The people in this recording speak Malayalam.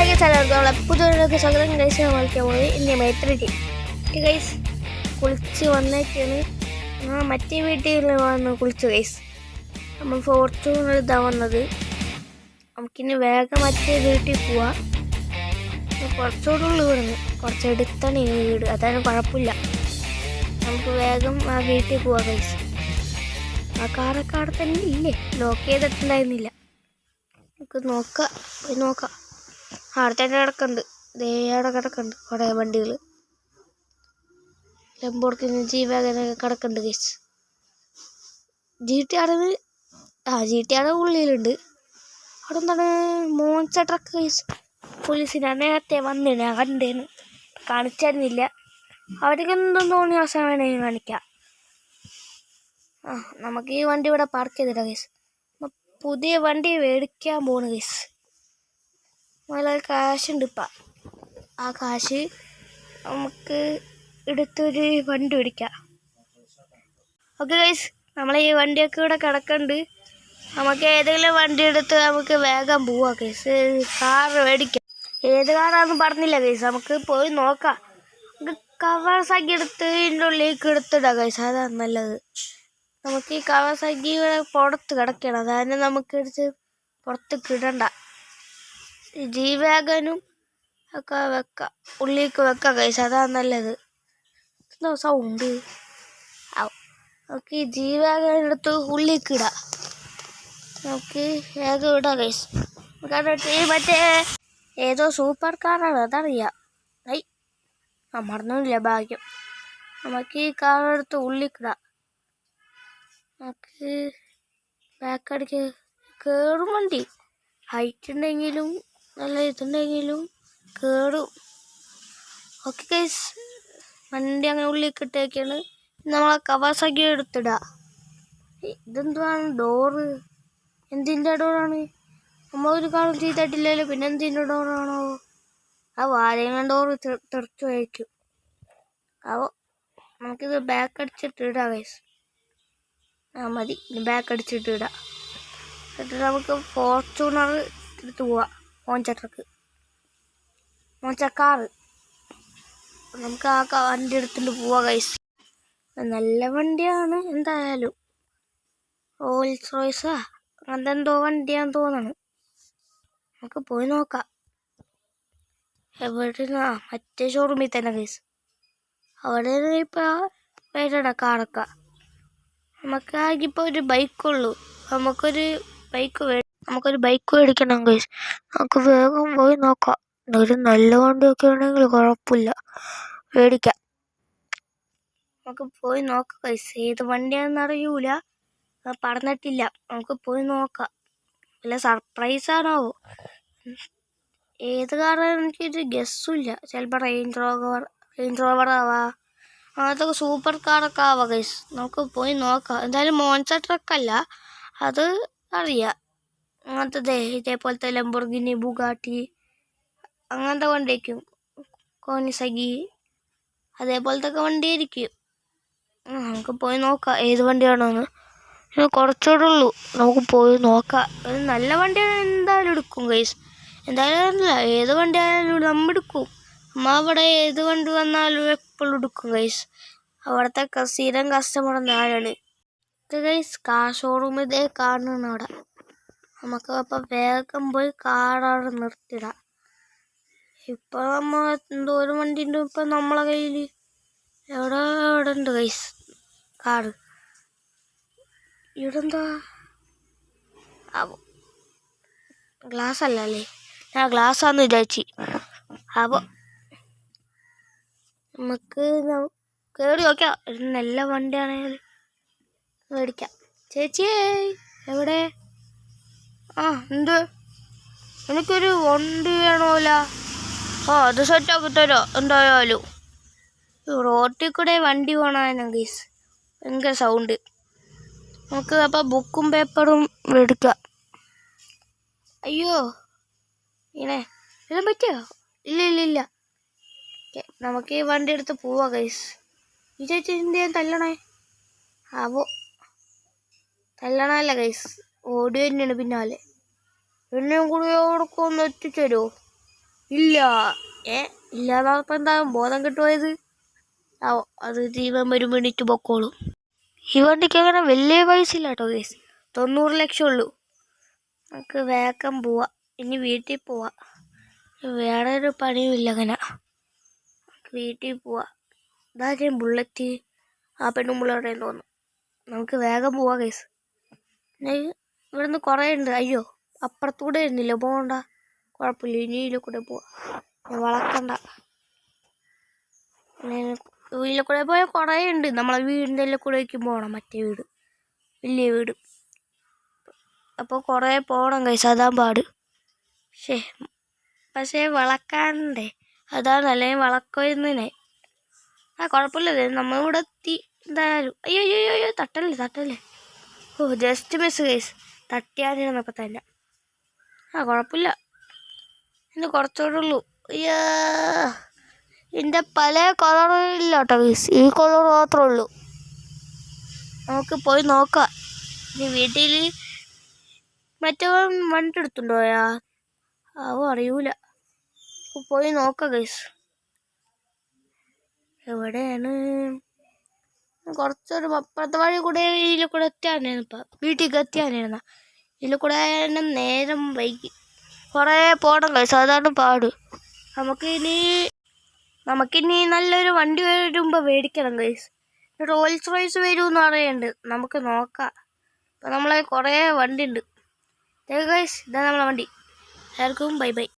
നമ്മളെ പുതിയൊരു സ്വാഗതം ഗൈസ്. നമ്മൾക്ക് പോയി ഇന്ത്യ മൈത്രി ഗൈസ് കുളിച്ച് വന്നേക്കാണ്. മറ്റേ വീട്ടിൽ വന്ന് കുളിച്ചു ഗൈസ്. നമ്മൾ ഫോർച്യൂണർ ഇതാ വന്നത്. നമുക്കിനി വേഗം മറ്റേ വീട്ടിൽ പോവാം. കുറച്ചുകൂടെ ഉള്ളു ഇവിടുന്ന്, കുറച്ചെടുത്താണ് ഈ വീട്, അതാണ് കുഴപ്പമില്ല. നമുക്ക് വേഗം ആ വീട്ടിൽ പോവാം ഗൈസ്. ആ കാറൊക്കെ അവിടെ തന്നെ ഇല്ലേ, ലോക്ക് ചെയ്തിട്ടുണ്ടായിരുന്നില്ല. നമുക്ക് പോയി നോക്കാം. അവിടെ തന്നെ കിടക്കുന്നുണ്ട്, അവിടെ കിടക്കുന്നുണ്ട് കുറേ വണ്ടികൾ. ലംബോർഗിനി ജീവാഗനൊക്കെ കിടക്കുന്നുണ്ട് ഗൈസ്. GTA ഉള്ളിലുണ്ട്. അവിടെ എന്താണ് മോൺസ ട്രക്ക് ഗൈസ്. പോലീസിനെ നേരത്തെ വന്നിട്ട് ഞാൻ കണ്ടേന്ന്, കാണിച്ചായിരുന്നില്ല. അവർക്ക് എന്തും തോന്നിയ അവസാനം വേണമെങ്കിൽ കാണിക്കാം. നമുക്ക് ഈ വണ്ടി ഇവിടെ പാർക്ക് ചെയ്തിടാം ഗൈസ്. പുതിയ വണ്ടി മേടിക്കാൻ പോണ് ഗൈസ്. നല്ല കാശുണ്ട് ഇപ്പം. ആ കാശ് നമുക്ക് എടുത്തൊരു വണ്ടി മേടിക്കാം. ഓക്കെ ഗൈസ്, നമ്മൾ ഈ വണ്ടിയൊക്കെ ഇവിടെ കിടക്കുന്നുണ്ട്. നമുക്ക് ഏതെങ്കിലും വണ്ടി എടുത്ത് നമുക്ക് വേഗം പോവാം ഗൈസ്. കാർ മേടിക്കാം. ഏത് കാറാണെന്ന് പറഞ്ഞില്ല ഗൈസ്, നമുക്ക് പോയി നോക്കാം. നമുക്ക് കവാസാക്കി എടുത്ത് ഇതിൻ്റെ ഉള്ളിലേക്ക് എടുത്തിടാം ഗൈസ്, അതാണ് നല്ലത്. നമുക്ക് ഈ കവാസാക്കി ഇവിടെ പുറത്ത് കിടക്കണം, അതായത് നമുക്ക് എടുത്ത് പുറത്തേക്ക് ഇടണ്ട. ജീവാഗനും ഒക്കെ വെക്കാം, ഉള്ളിലേക്ക് വെക്കാം ഗൈസ്, അതാണ് നല്ലത്. എന്തോ സൗണ്ട്. നമുക്ക് ഈ ജീവാഗൻ എടുത്ത് ഉള്ളിലേക്ക് ഇടാം. നമുക്ക് വേഗം ഇടാം ഗൈസ്. മറ്റേ ഏതോ സൂപ്പർ കാറാണ്, അതറിയാം. മറന്നില്ല ഭാഗ്യം. നമുക്ക് ഈ കാറെടുത്ത് ഉള്ളിക്കിടാം. നമുക്ക് ബാക്കടിക്ക് കയറും വണ്ടി. ഹൈറ്റ് ഉണ്ടെങ്കിലും നല്ല ഇതുണ്ടെങ്കിലും കയറും. ഓക്കെ ഗൈസ്, വണ്ടി അങ്ങനെ ഉള്ളിക്കിട്ടേക്കാണ്. നമ്മളെ കവാസാക്കി എടുത്തിടുക. ഇതെന്താണ് ഡോറ്? എന്തിൻ്റെ ഡോറാണ്? നമ്മളൊരു കാര്യം ചെയ്തിട്ടില്ലല്ലോ, പിന്നെ എന്തിൻ്റെ ഡോറാണോ? ആ വാരങ്ങൾ ഡോറ് തെറിച്ചു കഴിക്കും. അപ്പോൾ നമുക്കിത് ബാക്ക് അടിച്ചിട്ട് ഇടാം ഗൈസ്. മതി, ബാക്ക് അടിച്ചിട്ട് ഇടാം. എന്നിട്ട് നമുക്ക് ഫോർച്യൂണർ എടുത്ത് പോവാം. മോൺസ കാറ് നമുക്ക് ആ വണ്ടി എടുത്തിട്ട് പോവാം ഗൈസ്. നല്ല വണ്ടിയാണ് എന്തായാലും. റോൾസ് റോയ്സാ അങ്ങനത്തെ എന്തോ വണ്ടിയാന്ന് തോന്നണം. നമുക്ക് പോയി നോക്കാം. എവിടെയാ? മറ്റേ ഷോറൂമിൽ തന്നെ ഗൈസ്. അവിടെ ഇപ്പോൾ വേണ്ട കാറൊക്കെ. നമുക്കാകിപ്പോൾ ഒരു ബൈക്കുള്ളൂ. നമുക്കൊരു ബൈക്ക് മേടിക്കണം ഗൈസ്. നമുക്ക് വേഗം പോയി നോക്കാം. ഒരു നല്ല വണ്ടിയൊക്കെ ആണെങ്കിൽ കുഴപ്പമില്ല, മേടിക്കാം. നമുക്ക് പോയി നോക്കാം ഗൈസ്. ഏത് വണ്ടിയാണെന്ന് അറിയൂല, പറഞ്ഞിട്ടില്ല. നമുക്ക് പോയി നോക്കാം. വല്ല സർപ്രൈസാണോ? ഏത് കാറാണ് എനിക്കൊരു ഗസ്സുമില്ല. ചിലപ്പോൾ റേഞ്ച് റോവർ ആവാം, അങ്ങനത്തെ സൂപ്പർ കാറൊക്കെ ആവാം ഗൈസ്. നമുക്ക് പോയി നോക്കാം. എന്തായാലും മോൺസ ട്രക്കല്ല, അത് അറിയാം. അങ്ങനത്തെ ഇതേപോലത്തെ ലംബോർഗിനി, ബുഗാട്ടി അങ്ങനത്തെ വണ്ടിയായിരിക്കും. കോനിസഗി അതേപോലത്തെ ഒക്കെ വണ്ടിയായിരിക്കും. നമുക്ക് പോയി നോക്കാം ഏത് വണ്ടിയാണോന്ന്. കുറച്ചുകൂടെ ഉള്ളൂ, നമുക്ക് പോയി നോക്കാം. ഒരു നല്ല വണ്ടിയാണ് എന്തായാലും എടുക്കും ഗൈസ്. എന്തായാലും അറിയില്ല, ഏത് വണ്ടി ആയാലും നമ്മൾ എടുക്കും. അവിടെ ഏത് വണ്ടി വന്നാലും എപ്പോഴും എടുക്കും ഗൈസ്. അവിടുത്തെ സ്ഥിരം കസ്റ്റമർ ഞാനാണ് ഗൈസ്. കാർ ഷോറൂം ഇതേ കാണണം അവിടെ. നമുക്ക് അപ്പം വേഗം പോയി കാർ അവിടെ നിർത്തിടാം. ഇപ്പം നമ്മൾ എന്തോരം വണ്ടി ഉണ്ട് ഇപ്പം നമ്മളെ കയ്യിൽ. എവിടെ ഉണ്ട് ഗൈസ് കാറ്? ഇവിടെ എന്താ ഗ്ലാസ് അല്ലേ? ഞാൻ ഗ്ലാസ്സാന്ന് വിചാരിച്ചു. അപ്പോൾ നമുക്ക് കയറി നോക്കാം. നല്ല വണ്ടിയാണെങ്കിൽ മേടിക്കാം. ചേച്ചിയേ എവിടെ? എന്ത്? എനിക്കൊരു വണ്ടി വേണമല്ല. അത് സെറ്റാക്കി തരാം എന്തായാലും. റോട്ടിൽ കൂടെ വണ്ടി പോകണമായിരുന്നു ഗൈസ്, ഭയങ്കര സൗണ്ട്. നമുക്ക് അപ്പോൾ ബുക്കും പേപ്പറും മേടിക്കാം. അയ്യോ ഇടാൻ പറ്റുമോ? ഇല്ല. നമുക്ക് ഈ വണ്ടി എടുത്ത് പോവാം ഗൈസ്. ഈ ചേച്ചി എന്തെങ്കിലും തല്ലണേ? തല്ലണല്ല ഗൈസ്, ഓടി തന്നെയാണ് പിന്നാലെ. എന്നെയും കൂടി എവിടേക്ക് ഒന്ന് എത്തിച്ചേരുമോ? ഇല്ല. ഇല്ലാതായപ്പോൾ എന്താ ബോധം കിട്ടുപോയത്? അത് ജീവൻ വരുമ്പോൾ എണീറ്റ് പൊക്കോളും. ഈ വണ്ടിക്ക് അങ്ങനെ വലിയ പൈസ ഇല്ല കേട്ടോ ഗൈസ്, 90 ലക്ഷം ഉള്ളൂ. നമുക്ക് വേഗം പോവാം, ഇനി വീട്ടിൽ പോവാം. വേറെ ഒരു പണിയും ഇല്ല അങ്ങനെ. വീട്ടിൽ പോവാം. ഇതാദ്യം ബുള്ളറ്റ്, ആ പെണ്ണും പിള്ളേരുടെയും തോന്നുന്നു. നമുക്ക് വേഗം പോവാം ഗൈസ്. ഇവിടുന്ന് കുറേ ഉണ്ട്. അയ്യോ, അപ്പുറത്തൂടെ ഇരുന്നില്ല, പോകണ്ട, കുഴപ്പമില്ല, ഇനി ഇതിൽ കൂടെ പോവാം. വളക്കണ്ട, ഇതിൽ കൂടെ പോയാൽ കുറേ ഉണ്ട്. നമ്മളെ വീടിൻ്റെ എല്ലാം കൂടെ പോകണം, മറ്റേ വീട്, വലിയ വീട്. അപ്പോൾ കുറേ പോകണം ഗൈസ്, അതാ പാട്. പക്ഷേ വളക്കാണ്ടേ, അതാണ്, അല്ലെങ്കിൽ വളക്കുന്നതിനെ. കുഴപ്പമില്ല, നമ്മളിവിടെ എത്തി എന്തായാലും. അയ്യോ അയ്യോ അയ്യോ, തട്ടല്ലേ. ഓ, ജസ്റ്റ് മിസ് ഗൈസ്, തട്ടിയാനിരുന്നപ്പോൾ തന്നെ. കുഴപ്പമില്ല, ഇന്ന് കുറച്ചുകൂടെ ഉള്ളൂ. അയ്യോ, ഇതിൻ്റെ പല കളറില്ല കേട്ടോ ഗൈസ്, ഈ കളർ മാത്രമേ ഉള്ളൂ. നമുക്ക് പോയി നോക്കാം. ഇനി വീട്ടിൽ മറ്റേ വണ്ടി എടുത്തുണ്ടോയാ, അറിയൂല. പോയി നോക്കാം ഗൈസ്, എവിടെയാണ്. കുറച്ചൊരു അപ്പുറത്തെ വഴി കൂടെ ഇതിൽ കൂടെ എത്തിയാനായിരുന്നു. ഇപ്പം വീട്ടിലേക്ക് എത്തിയാനായിരുന്ന ഇതിൽ കൂടെ നേരം വൈകി, കുറേ പോകണം ഗൈസ്, അതാണ് പാട്. നമുക്കിനി നല്ലൊരു വണ്ടി വരുമ്പോൾ മേടിക്കണം ഗൈസ്. റോൾസ് റോയ്സ് വരുമെന്ന് പറയുന്നുണ്ട്, നമുക്ക് നോക്കാം. ഇപ്പം നമ്മളെ കുറേ വണ്ടി ഉണ്ട് ഗൈസ്. ഇതാണ് നമ്മളെ വണ്ടി. എല്ലാവർക്കും ബൈ ബൈ.